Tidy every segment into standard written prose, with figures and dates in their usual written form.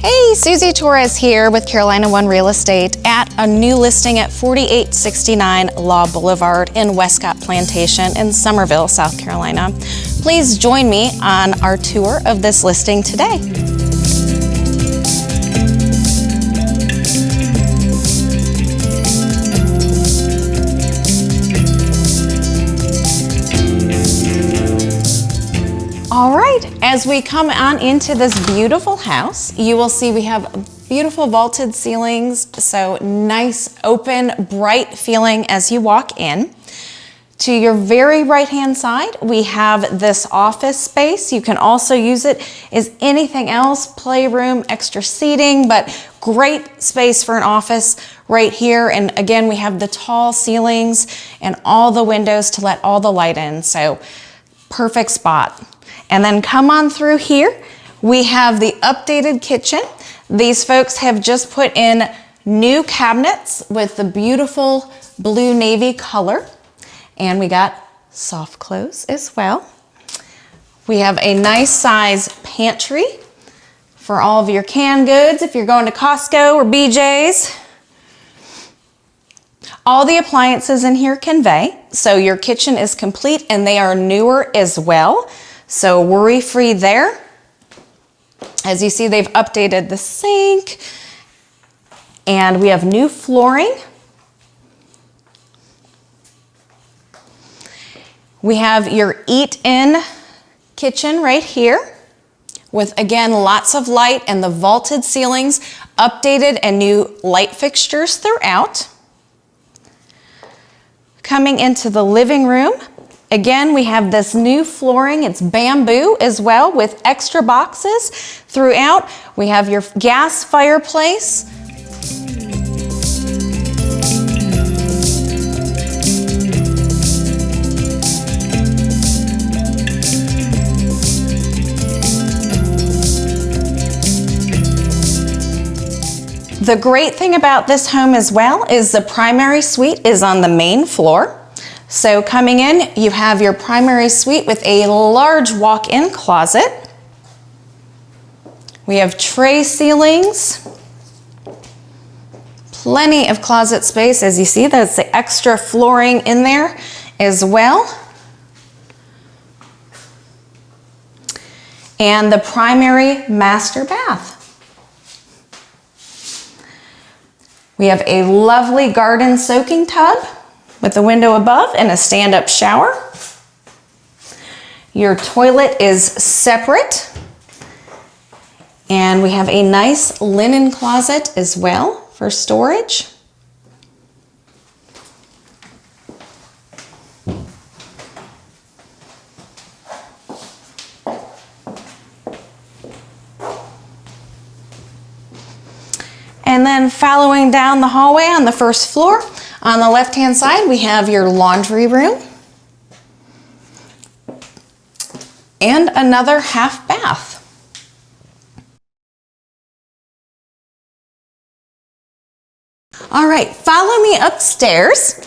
Hey, Suzy Torres here with Carolina One Real Estate at a new listing at 4869 Law Boulevard in Wescott Plantation in Summerville, South Carolina. Please join me on our tour of this listing today. All right, as we come on into this beautiful house, you will see we have beautiful vaulted ceilings, so nice, open, bright feeling as you walk in. To your very right-hand side, we have this office space. You can also use it as anything else, playroom, extra seating, but great space for an office right here. And again, we have the tall ceilings and all the windows to let all the light in, so perfect spot. And then come on through here, we have the updated kitchen. These folks have just put in new cabinets with the beautiful blue navy color. And we got soft close as well. We have a nice size pantry for all of your canned goods if you're going to Costco or BJ's. All the appliances in here convey, so your kitchen is complete and they are newer as well. So worry-free there. As you see, they've updated the sink and we have new flooring. We have your eat-in kitchen right here with, again, lots of light and the vaulted ceilings, updated and new light fixtures throughout. Coming into the living room, again, we have this new flooring. It's bamboo as well with extra boxes throughout. We have your gas fireplace. The great thing about this home as well is the primary suite is on the main floor. So coming in, you have your primary suite with a large walk-in closet. We have tray ceilings, plenty of closet space. As you see, that's the extra flooring in there as well. And the primary master bath. We have a lovely garden soaking tub with a window above and a stand-up shower. Your toilet is separate. And we have a nice linen closet as well for storage. And then following down the hallway on the first floor, on the left-hand side, we have your laundry room and another half bath. All right, follow me upstairs.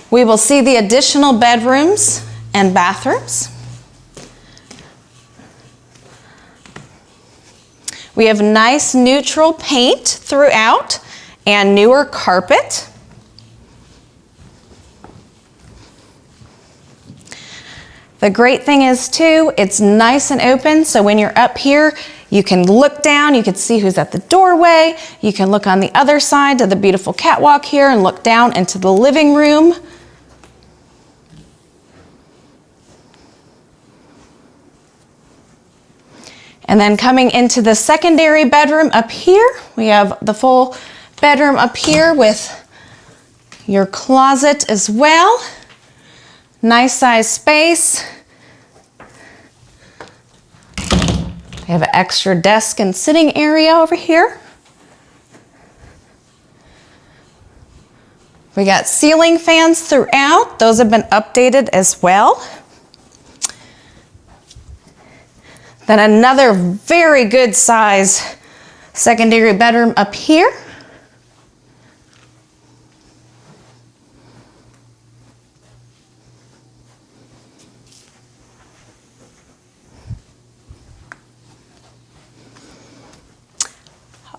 We will see the additional bedrooms and bathrooms. We have nice neutral paint throughout and newer carpet. The great thing is too, it's nice and open, so when you're up here, you can look down, you can see who's at the doorway, you can look on the other side to the beautiful catwalk here and look down into the living room. And then coming into the secondary bedroom up here, we have the full bedroom up here with your closet as well. Nice size space. We have an extra desk and sitting area over here. We got ceiling fans throughout. Those have been updated as well. Then another very good size secondary bedroom up here.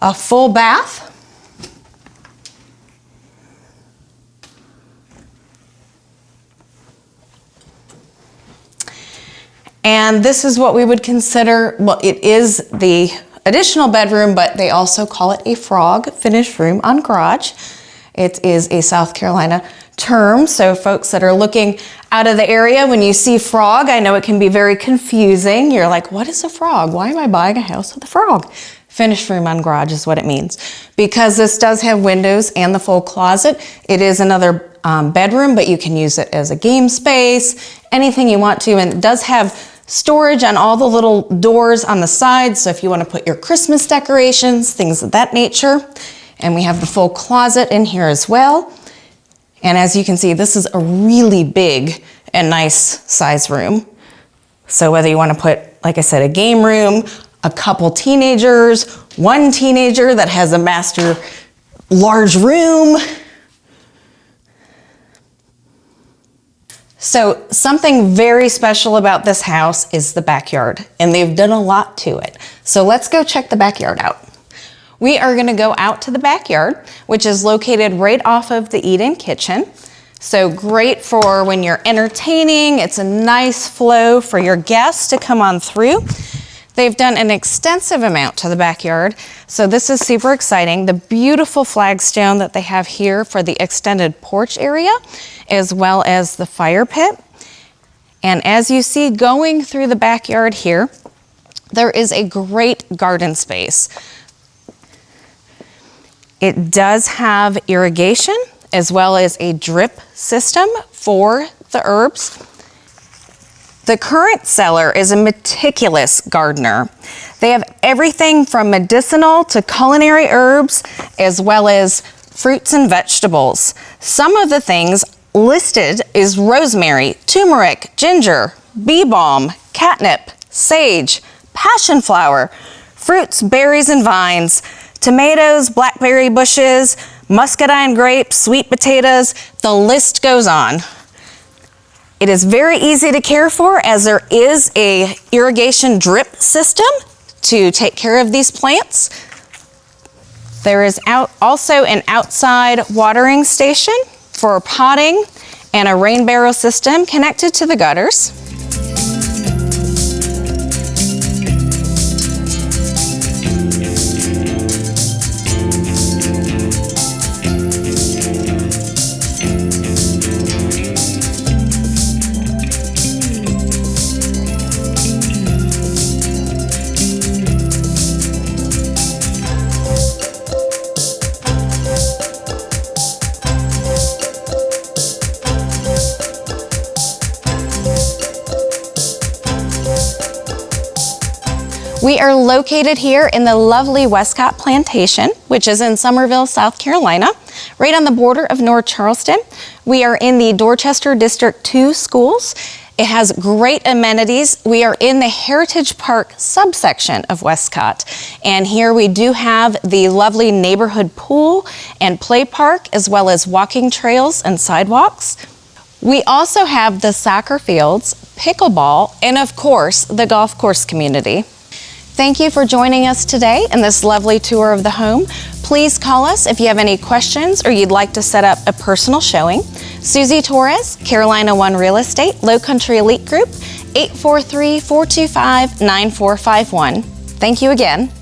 a full bath. And this is what we would consider, well, it is the additional bedroom, but they also call it a frog finished room on garage. It is a South Carolina term, so folks that are looking out of the area, when you see frog, I know it can be very confusing. You're like, what is a frog? Why am I buying a house with a frog? Finished room on garage is what it means. Because this does have windows and the full closet, it is another bedroom, but you can use it as a game space, anything you want to, and it does have storage on all the little doors on the sides, so if you want to put your Christmas decorations, things of that nature. And we have the full closet in here as well. And as you can see, this is a really big and nice size room. So whether you want to put, like I said, a game room, a couple teenagers, one teenager that has a master large room. So something very special about this house is the backyard, and they've done a lot to it. So let's go check the backyard out. We are gonna go out to the backyard, which is located right off of the eat-in kitchen. So great for when you're entertaining. It's a nice flow for your guests to come on through. They've done an extensive amount to the backyard, so this is super exciting. The beautiful flagstone that they have here for the extended porch area, as well as the fire pit. And as you see going through the backyard here, there is a great garden space. It does have irrigation as well as a drip system for the herbs. The current seller is a meticulous gardener. They have everything from medicinal to culinary herbs, as well as fruits and vegetables. Some of the things listed is rosemary, turmeric, ginger, bee balm, catnip, sage, passion flower, fruits, berries, and vines, tomatoes, blackberry bushes, muscadine grapes, sweet potatoes, the list goes on. It is very easy to care for, as there is a irrigation drip system to take care of these plants. There is also an outside watering station for potting and a rain barrel system connected to the gutters. We are located here in the lovely Wescott Plantation, which is in Summerville, South Carolina, right on the border of North Charleston. We are in the Dorchester District 2 schools. It has great amenities. We are in the Heritage Park subsection of Wescott. And here we do have the lovely neighborhood pool and play park, as well as walking trails and sidewalks. We also have the soccer fields, pickleball, and of course, the golf course community. Thank you for joining us today in this lovely tour of the home. Please call us if you have any questions or you'd like to set up a personal showing. Suzy Torres, Carolina One Real Estate, Lowcountry Elite Group, 843-425-9451. Thank you again.